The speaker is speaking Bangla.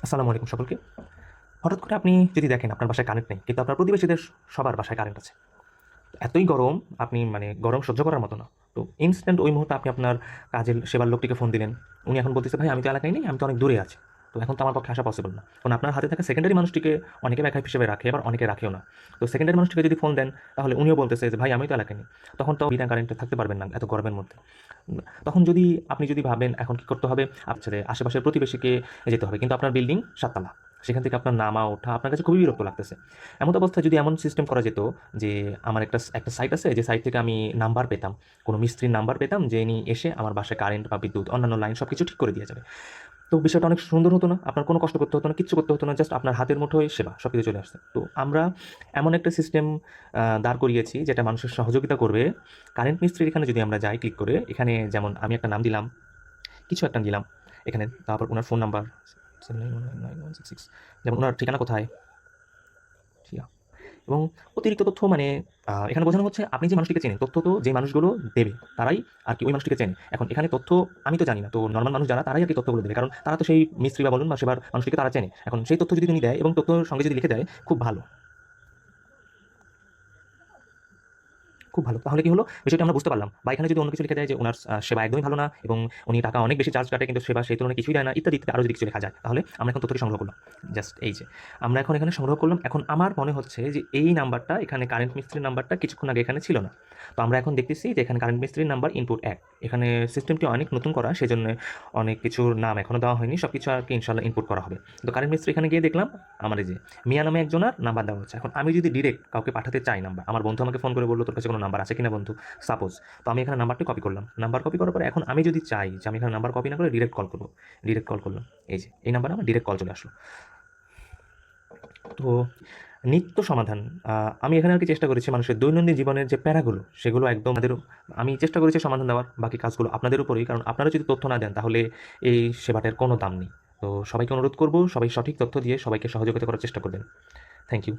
আসসালামু আলাইকুম সকলকে। হঠাৎ করে আপনি যদি দেখেন আপনার বাসায় কারেন্ট নেই, কিন্তু আপনার প্রতিবেশীদের সবার বাসায় কারেন্ট আছে। এতই গরম, আপনি মানে গরম সহ্য করার মতো না। তো ইনস্ট্যান্ট ওই মুহূর্তে আপনি আপনার কাজের সেবার লোকটিকে ফোন দিলেন। উনি এখন বলতেছে, "ভাই আমি তো এলাকায় নেই, আমি তো অনেক দূরে আছি। তো এখন তো আমার পক্ষে আসা পসিবল না।" কারণ আপনার হাতে থাকা সেকেন্ডারি মানুষটিকে অনেকে ব্যাকআপ হিসেবে রাখে, আবার অনেকে রাখেও না। তো সেকেন্ডারি মানুষটিকে যদি ফোন দেন, তাহলে উনিও বলতেছে যে, "ভাই আমি তো এলাকায় নেই।" তখন তো বিনা কারেন্টে থাকতে পারবেন না এত গরমের মধ্যে। তখন আপনি যদি ভাবেন এখন কি করতে হবে, আচ্ছা আশেপাশের প্রতিবেশীকে যেতে হবে, কিন্তু আপনার বিল্ডিং ৭ তলা, সেখান থেকে আপনার নামা ওঠা আপনার কাছে খুবই বিরক্ত লাগতেছে। এমন অবস্থায় যদি এমন সিস্টেম করা যেত যে আমার একটা একটা সাইট আছে, যে সাইট থেকে আমি নাম্বার পেতাম, কোনো মিস্ত্রির নাম্বার পেতাম, যে ইনি এসে আমার বাসায় কারেন্ট বা বিদ্যুৎ অন্যান্য লাইন সব কিছু ঠিক করে দিয়ে যাবে। তো বিষয়টা অনেক সুন্দর হতো না? আপনার কোনো কষ্ট করতে হতো না, কিচ্ছু করতে হতো না। জাস্ট আপনার হাতের মুঠোয় সেবা সব কিছু চলে আসছে। তো আমরা এমন একটা সিস্টেম দাঁড় করিয়েছি যেটা মানুষের সহযোগিতা করবে। কারেন্ট মিস্ত্রির এখানে যদি আমরা যাই ক্লিক করে, এখানে যেমন আমি একটা নাম দিলাম, কিছু একটা দিলাম এখানে, তারপর ওনার ফোন নাম্বার 7919966, যেমন ওনার ঠিকানা কোথায়, ঠিয়া, এবং অতিরিক্ত তথ্য মানে এখানে বোঝানো হচ্ছে আপনি যে মানুষটিকে চেনেন, তথ্য তো যে মানুষগুলো দেবে তারাই আর কি ওই মানুষটিকে চেনে। এখন এখানে তথ্য আমি তো জানি না, তো নরমাল মানুষ যারা তারাই আর কি তথ্যগুলো দেবে, কারণ তারা তো সেই মিস্ত্রি বা বলুন বা সেবার মানুষটিকে তারা চেনে। এখন সেই তথ্য যদি তিনি দেয় এবং তথ্যর সঙ্গে যদি লিখে দেয়, খুব ভালো, খুব ভালো। তাহলে কি হলো? বিষয়টা আমরা বুঝতে পারলাম। বা এখানে যদি অন্য কিছু লিখে দেয় যে উনার সেবা একদমই ভালো না এবং উনি টাকা অনেক বেশি চার্জ কাটে, কিন্তু সেবা সেই তুলনায় কিছুই দেয় না, ইত্যাদি, ইত্যাদি আরও যদি কিছু লেখা যায়, তাহলে আমরা এখন তথ্যটি সংগ্রহ করলাম। জাস্ট এই যে আমরা এখন এখানে সংগ্রহ করলাম। এখন আমার মনে হচ্ছে যে এই নাম্বারটা, এখানে কারেন্ট মিস্ত্রির নাম্বারটা কিছুক্ষণ আগে এখানে ছিল না। তো আমরা এখন দেখতেছি যে এখানে কারেন্ট মিস্ত্রির নাম্বার ইনপুট ১। এখানে সিস্টেমটি অনেক নতুন করা, সেজন্য অনেক কিছুর নাম এখনো দেওয়া হয়নি। সবকিছু আর কি ইনশাআল্লাহ ইনপুট করা হবে। তো কারেন্ট মিস্ত্রি এখানে গিয়ে দেখলাম আমার এই যে মিয়া নামে একজনের নাম্বার দেওয়া হচ্ছে। এখন আমি যদি ডিরেক্ট কাউকে পাঠাতে চাই নাম্বার, আমার বন্ধু আমাকে ফোন করে বলল, "তোর কাছে কোনো নাম্বার আছে কিনা বন্ধু?" সাপোজ। তো আমি এখানে নাম্বারটি কপি করলাম। নাম্বার কপি করার পরে এখন আমি যদি চাই যে আমি এখানে নাম্বার কপি না করে ডিরেক্ট কল করব, ডিরেক্ট কল করলাম। এই যে এই নাম্বারে আমার ডিরেক্ট কল চলে আসলো। তো নিত্য সমাধান, আমি এখানে আরকি চেষ্টা করেছি মানুষের দৈনন্দিন জীবনের যে প্যারাগুলো, সেগুলো একদম আমি চেষ্টা করেছি সমাধান দেওয়ার। বাকি কাজগুলো আপনাদের উপরেই। কারণ আপনারা যদি তথ্য না দেন, তাহলে এই সেবাটার কোনো দাম নেই। তো সবাইকে অনুরোধ করব, সবাই সঠিক তথ্য দিয়ে সবাইকে সহযোগিতা করার চেষ্টা করবেন। Thank you.